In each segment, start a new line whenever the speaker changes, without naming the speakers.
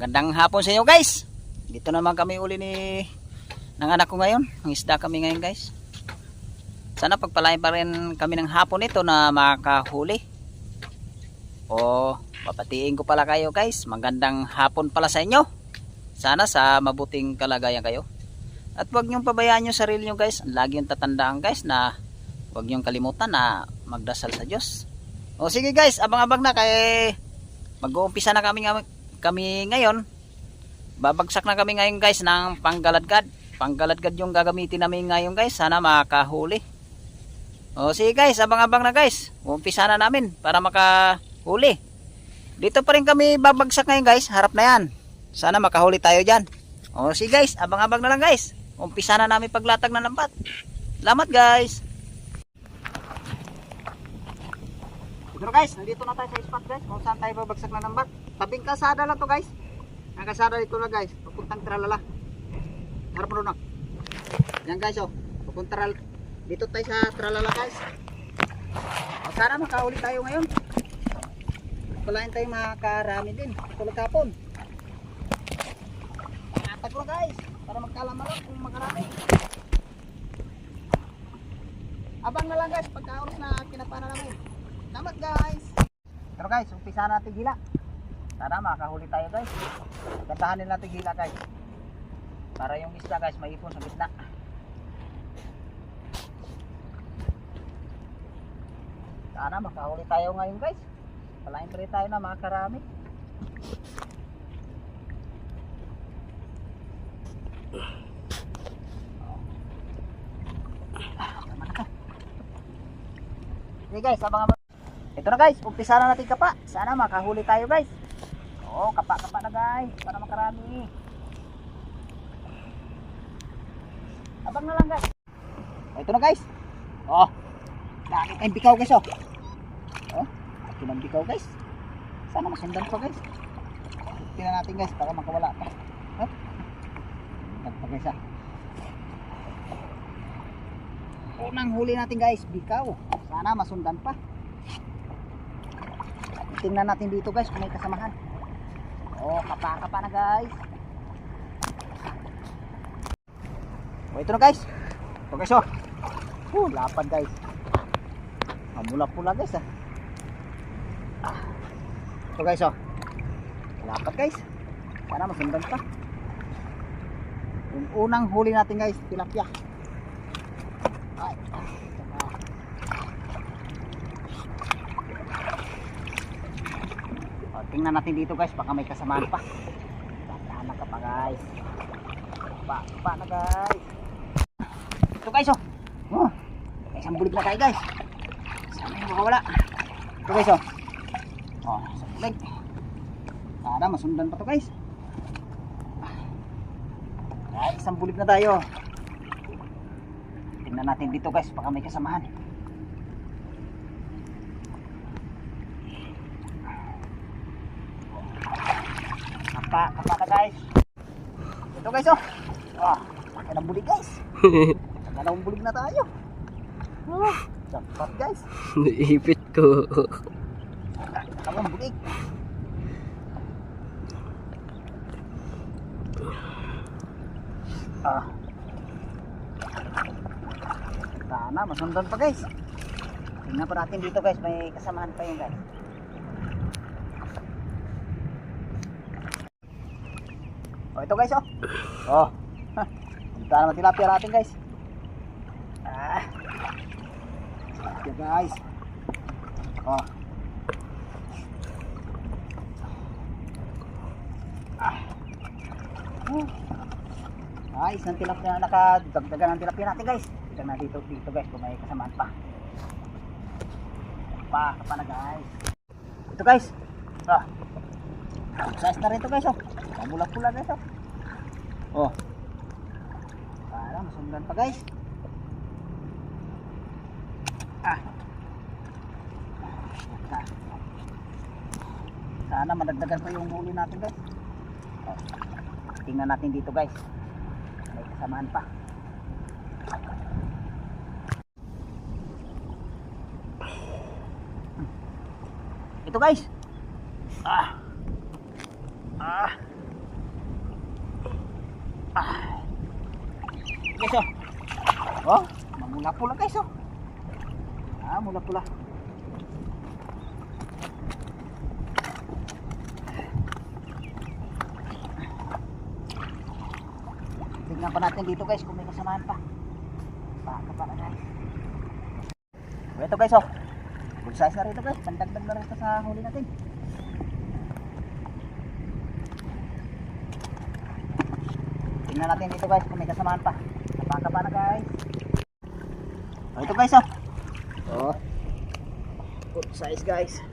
Magandang hapon sa inyo guys. Dito naman kami uli ng anak ko ngayon. Ang isda kami ngayon guys. Sana pagpalain pa rin kami ng hapon ito na makahuli. O papatiin ko pala kayo guys. Magandang hapon pala sa inyo. Sana sa mabuting kalagayan kayo. At huwag niyong pabayaan yung sarili nyo guys. Lagi yung tatandaan guys na huwag niyong kalimutan na magdasal sa Diyos. O sige guys, abang-abang na kay mag-uumpisa na kami ngayon. Babagsak na kami ngayon guys ng panggaladgad. Panggaladgad yung gagamitin namin ngayon guys. Sana makahuli. O sige guys, abang-abang na guys. Uumpisa na namin para makahuli. Dito pa rin kami babagsak ngayon guys. Harap na yan. Sana makahuli tayo dyan. O sige guys, abang-abang na lang guys. Umpisa na namin paglatag na lambat. Salamat guys. Pero guys, nandito na tayo sa spot guys. Kung saan tayo babagsak na lambat. Tabing kasada lang to guys. Ang kasada dito na guys. Papuntang Tralala. Harap mo na. Yan guys oh. Papuntang dito tayo sa Tralala guys. O, sana makahuli tayo ngayon. Palain tayo makakarami din. Tulad kapon. Pangatag ko guys. Para magkalama lang kung makarami. Abang na lang guys. Pagka-oras na kinapana namin. Salamat guys. Pero guys, umpisa natin gila. Sana makahuli tayo guys. Gandahanin natin gila guys. Para yung isda guys maipon sa gitna. Sana makahuli tayo ngayon guys. Palain pa rin tayo na makakarami. Okay guys, abang-abang. Ito na guys, umpisa na natin kapa. Sana makahuli tayo guys. Oo, kapa-kapa na guys. Para makarami. Abang na lang guys. Ito na guys. Oh, dami tayong bikaw guys oh. Oh, ito ng bikaw guys. Sana masundan pa guys. Tingnan natin guys para makawala pa. Oh, nagpa guys ah. Unang huli natin guys, bikaw. Sana masundan pa. Tingnan natin dito guys kung may kasamahan. Oh, kapa-kapa na guys. Oh, ito na guys. Ito guys oh. Lapad guys. Mula-pula guys ah. Ito guys oh. Lapad guys. Sana masundan pa. Yung unang huli natin guys, tilapia. Ay. Tingnan natin dito guys, baka may kasamaan pa. Tatahanan ka pa guys. Pa na guys. Ito guys oh. Oh, isang bulig na tayo guys. Sana yung makawala. Ito guys oh. Oh, isang bulig. Sana masundan pa to guys. Ay, isang bulig na tayo. Tingnan natin dito guys, baka may kasamahan. Kapa na guys. Ito guys oh. Ah, laki ng bulig guys. Dalawang bulig na tayo. Oh, jackpot guys.
Naipit ko.
Dalawang bulig. Ah. Sana masundan pa guys. Tingnan pa natin dito guys, may kasamahan pa yun guys. Oh, ito guys oh. Oh. Punta naman tilapia natin guys. Ah. Tilapia guys. Oh. Ah. Nice, ng tilapia, nakadagdagan ng tilapia natin guys. Tignan na dito guys kung may kasamaan pa. Kapa na guys. Ito guys. Ah. Size na rin ito guys oh. Pula-pula guys oh. Oh. Para masundan pa guys. Ah. Sana madagdagan pa yung huli natin guys. Oh. Tingnan natin dito guys. May kasamaan pa. Ito guys. Guys, oh. Oh, mamula pula guys, oh. Mula pula. Tingnan pa natin dito guys kung may kasamaan pa. Baka pa na guys. So, ito guys, oh. Good size na rito guys. Pandagdag na rito sa huli natin. Tingnan natin dito guys kung may kasamaan pa. Baka pa na guys. So, ito guys, oh. Oh. Good size guys.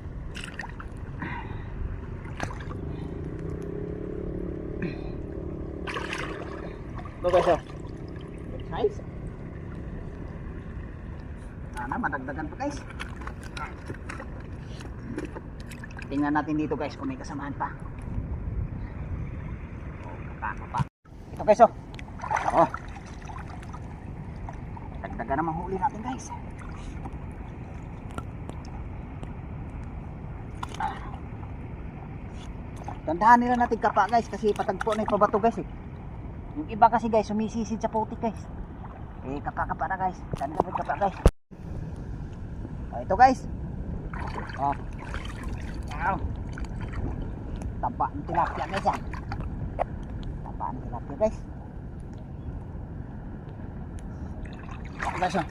Ito guys, oh. Good size. Madagdagan pa guys. Tingnan natin dito guys kung may kasamaan pa. Oh, ito guys, oh. Oh. Dagdagan naman huli natin guys. Tandaan nila natin kapa guys kasi patagpo na ipabato guys eh. Yung iba kasi guys sumisisid sa putik guys. Kapa na guys. Tandaan kapa guys. Oh, ito guys. Oh. Wow. Taba ng tilapia guys ah. Taba ng tilapia guys. Ito guys oh.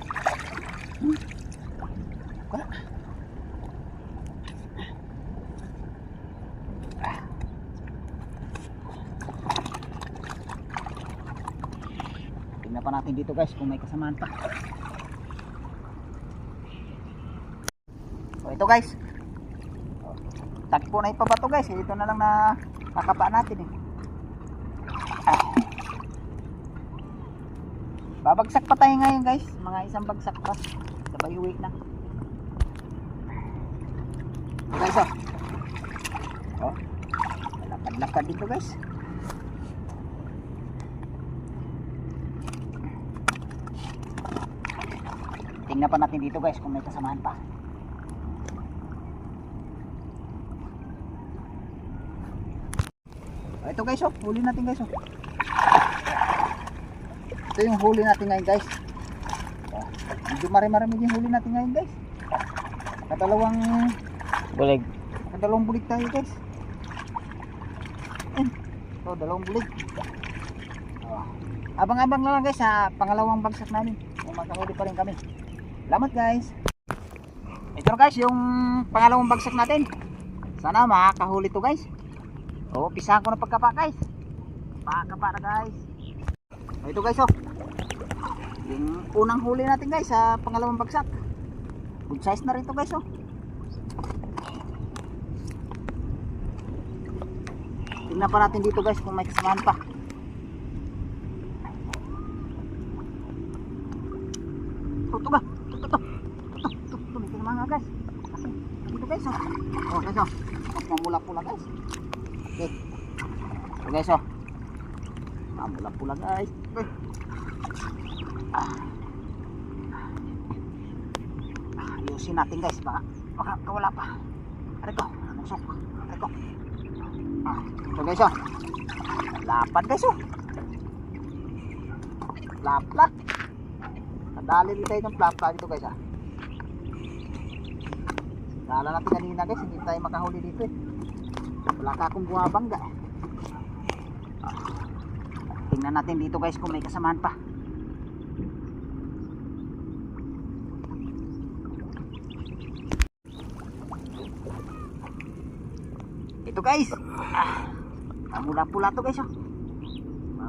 Tingnan pa natin dito guys kung may kasamaan pa. So ito guys. Tagpo na ipabato guys. Ito na lang na makapa natin eh. Babagsak pa tayo ngayon guys. Mga isang bagsak pa. Sabay uwi na. Guys oh. Oh. Lakad-lakad dito guys. Tingnan pa natin dito guys kung may kasamaan pa. Oh, ito guys oh, huli natin guys oh. Ito yung huli natin ngayon guys. Oh, medyo marami yung huli natin ngayon guys. Katalawang bulig tayo guys. So dalawang bulig. Oh. Abang-abang na lang guys sa pangalawang bagsak namin. Kung makahuli pa rin kami. Salamat guys. Ito guys yung pangalawang bagsak natin. Sana makakahuli to guys. Oh, pisahan ko na pagkapa guys. Pagkapa na guys. Oh, ito guys oh. Yung unang huli natin guys sa pangalawang bagsak. Good size na rin to guys oh. Tingnan pa natin dito guys kung may kasamaan pa. Ito ba? Ito may kasamaan nga guys. Ito guys oh. Oh guys oh. Mas mamula-pula guys. Okay. So guys oh. Mamula-pula guys. Okay. Ayusin natin guys. Baka kawala pa. Ariko. Anusok. Ariko. So guys oh. Lapad guys oh. Lapla. Nadali rin tayo ng plapla dito guys ah. Kala natin kanina guys. Hindi tayo makahuli dito eh. Wala ka akong bumabangga. Tingnan natin dito guys kung may kasamaan pa. Ito guys. Pula-pula to guys oh.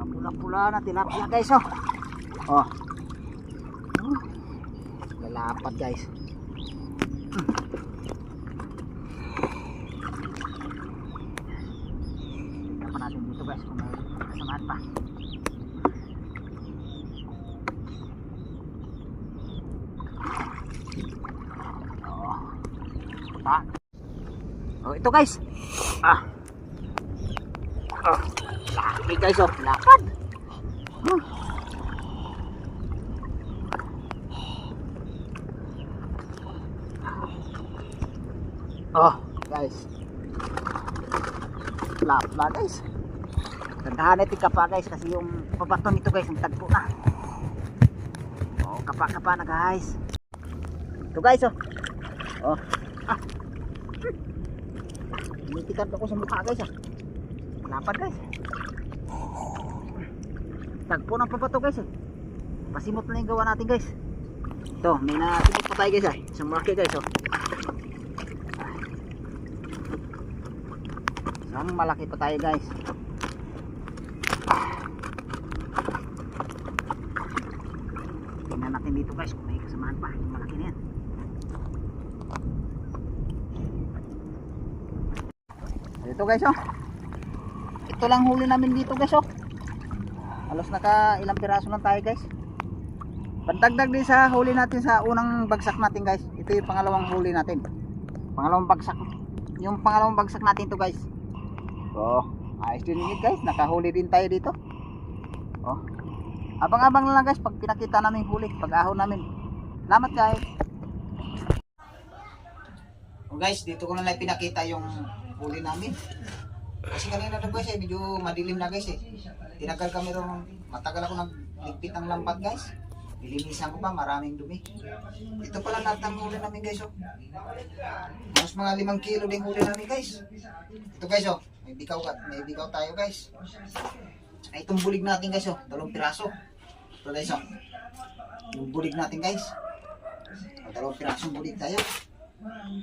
Pula-pula na tilapia guys oh. Oh. Lalapad guys. Natin dito guys kung may kasamaan pa. Oh, ito guys. Laki guys oh, lapad. Oh guys. Lapad guys. Tandaan natin kapa guys kasi yung pabato nito guys ang tagpo na. Oh, kapa na guys. Ito guys oh. Oh. Ah. Nitikan ako sa mukha guys ah. Lapad guys. Tagpo ng pabato guys eh. Pasimot na yung gawa natin guys. Ito, may nasimot pa tayo guys ah. Isang malaki guys oh. Isang malaki pa tayo guys. Tingnan natin dito guys kung may kasamahan pa. Yung malaki na yan. Ito guys oh. Ito lang huli namin dito guys oh. Halos naka ilang piraso lang tayo guys. Pandagdag din sa huli natin sa unang bagsak natin guys. Ito yung pangalawang huli natin. Pangalawang bagsak. Yung pangalawang bagsak natin to guys. So, ayos din yun guys. Nakahuli din tayo dito. Oh. Abang-abang lang guys pag pinakita namin huli, pag ahon namin. Salamat guys. Oh guys, dito ko na lang pinakita yung huli namin. Kasi kanina na guys medyo madilim na guys eh. Tinagal kami ron, matagal ako nagligpit ng lambat guys. Nilinisan ko pa, maraming dumi. Ito pala natang huli namin guys oh. Mas mga 5 kilo din huli namin guys. Ito guys oh, may bikaw tayo guys. Ay itong bulig natin guys oh, 2 piraso. Ito guys oh. Yung bulig natin guys. 2 pirasong bulig tayo.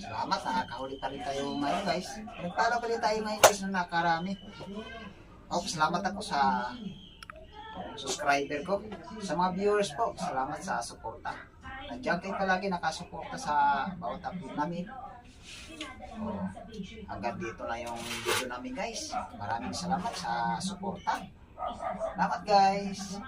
Salamat, nakakahuli pa rin tayo ngayon guys. Nagpala pa rin tayo ngayon guys na nakarami. Oh, salamat ako sa subscriber ko. Sa mga viewers po, salamat sa suporta. Nandiyan kayo palagi nakasuporta sa bawat upload namin. Oh, hanggang dito na yung video namin guys. Maraming salamat sa suporta. Salamat guys.